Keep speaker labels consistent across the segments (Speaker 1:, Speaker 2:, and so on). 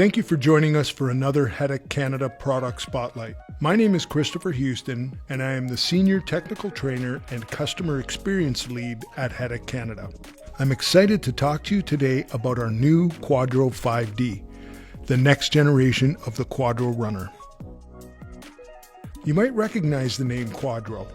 Speaker 1: Thank you for joining us for another HETTICH Canada Product Spotlight. My name is Christopher Houston, and I am the Senior Technical Trainer and Customer Experience Lead at HETTICH Canada. I'm excited to talk to you today about our new Quadro 5D, the next generation of the Quadro runner. You might recognize the name Quadro.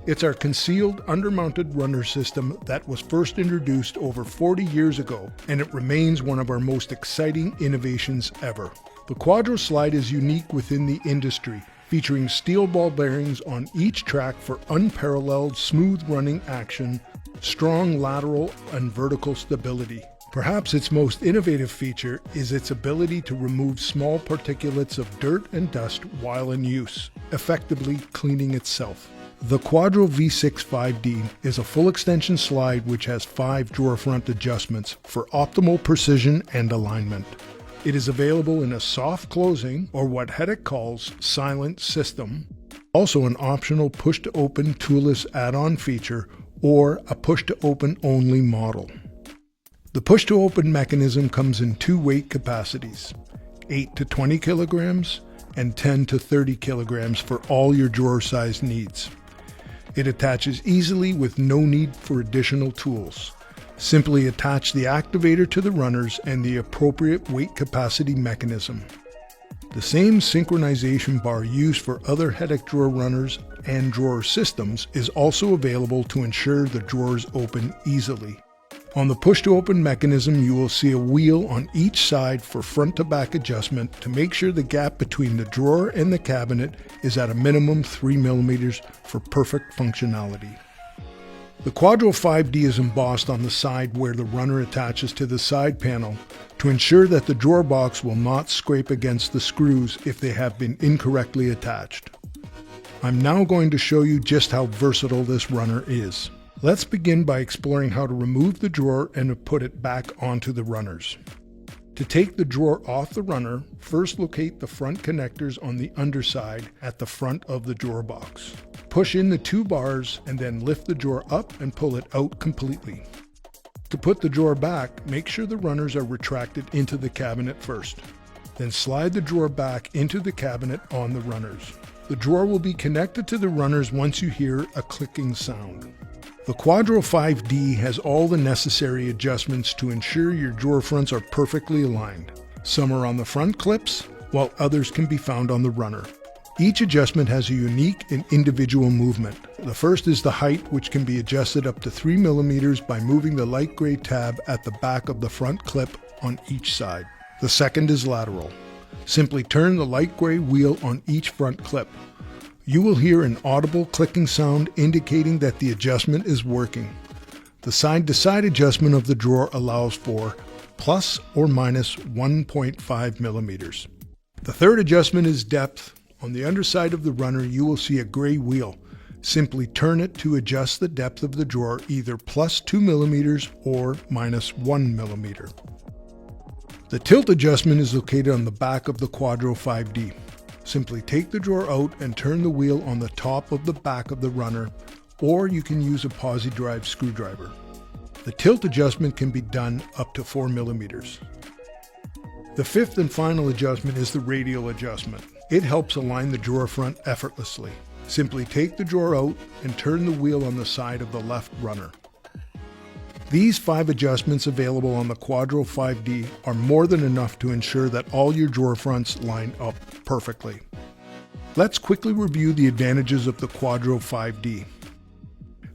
Speaker 1: It's our concealed undermounted runner system that was first introduced over 40 years ago, and it remains one of our most exciting innovations ever. The Quadro slide is unique within the industry, featuring steel ball bearings on each track for unparalleled smooth running action, strong lateral and vertical stability. Perhaps its most innovative feature is its ability to remove small particulates of dirt and dust while in use, effectively cleaning itself. The Quadro V6 5D is a full extension slide which has 5 drawer front adjustments for optimal precision and alignment. It is available in a soft closing, or what HETTICH calls silent system, also an optional push-to-open toolless add-on feature, or a push-to-open only model. The push-to-open mechanism comes in 2 weight capacities, 8 to 20 kilograms and 10 to 30 kilograms for all your drawer size needs. It attaches easily with no need for additional tools. Simply attach the activator to the runners and the appropriate weight capacity mechanism. The same synchronization bar used for other HETTICH drawer runners and drawer systems is also available to ensure the drawers open easily. On the push-to-open mechanism, you will see a wheel on each side for front-to-back adjustment to make sure the gap between the drawer and the cabinet is at a minimum 3 millimeters for perfect functionality. The Quadro 5D is embossed on the side where the runner attaches to the side panel to ensure that the drawer box will not scrape against the screws if they have been incorrectly attached. I'm now going to show you just how versatile this runner is. Let's begin by exploring how to remove the drawer and to put it back onto the runners. To take the drawer off the runner, first locate the front connectors on the underside at the front of the drawer box. Push in the 2 bars and then lift the drawer up and pull it out completely. To put the drawer back, make sure the runners are retracted into the cabinet first. Then slide the drawer back into the cabinet on the runners. The drawer will be connected to the runners once you hear a clicking sound. The Quadro 5D has all the necessary adjustments to ensure your drawer fronts are perfectly aligned. Some are on the front clips, while others can be found on the runner. Each adjustment has a unique and individual movement. The first is the height, which can be adjusted up to 3 millimeters by moving the light gray tab at the back of the front clip on each side. The second is lateral. Simply turn the light gray wheel on each front clip. You will hear an audible clicking sound indicating that the adjustment is working. The side-to-side adjustment of the drawer allows for plus or minus 1.5 millimeters. The third adjustment is depth. On the underside of the runner, you will see a gray wheel. Simply turn it to adjust the depth of the drawer, either plus 2 millimeters or minus 1 millimeter. The tilt adjustment is located on the back of the Quadro 5D. Simply take the drawer out and turn the wheel on the top of the back of the runner, or you can use a posi drive screwdriver. The tilt adjustment can be done up to 4 millimeters. The fifth and final adjustment is the radial adjustment. It helps align the drawer front effortlessly. Simply take the drawer out and turn the wheel on the side of the left runner. These 5 adjustments available on the Quadro 5D are more than enough to ensure that all your drawer fronts line up perfectly. Let's quickly review the advantages of the Quadro 5D.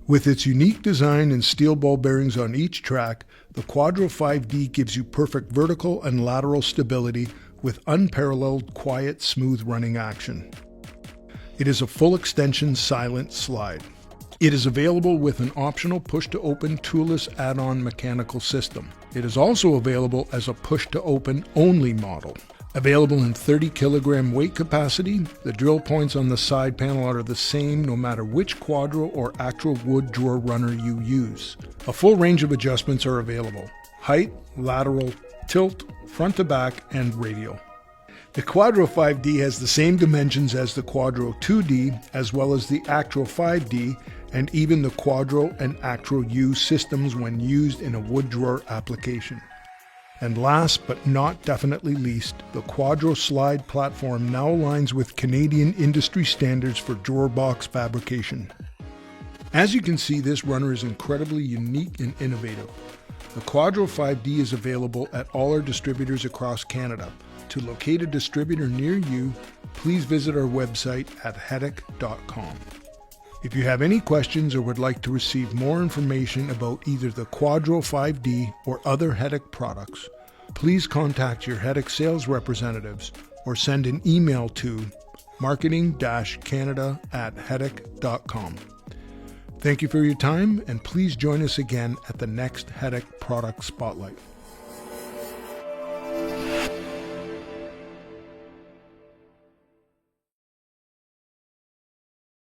Speaker 1: With its unique design and steel ball bearings on each track, the Quadro 5D gives you perfect vertical and lateral stability with unparalleled quiet, smooth running action. It is a full extension silent slide. It is available with an optional push-to-open toolless add-on mechanical system. It is also available as a push-to-open only model. Available in 30 kilogram weight capacity, the drill points on the side panel are the same no matter which Quadro or actual wood drawer runner you use. A full range of adjustments are available: height, lateral, tilt, front to back, and radial. The Quadro 5D has the same dimensions as the Quadro 2D, as well as the Actro 5D, and even the Quadro and Actro U systems when used in a wood drawer application. And last but not definitely least, the Quadro slide platform now aligns with Canadian industry standards for drawer box fabrication. As you can see, this runner is incredibly unique and innovative. The Quadro 5D is available at all our distributors across Canada. To locate a distributor near you, please visit our website at HETTICH.com. If you have any questions or would like to receive more information about either the Quadro 5D or other HETTICH products, please contact your HETTICH sales representatives or send an email to marketing-canada@hettich.com. Thank you for your time, and please join us again at the next HETTICH Product Spotlight.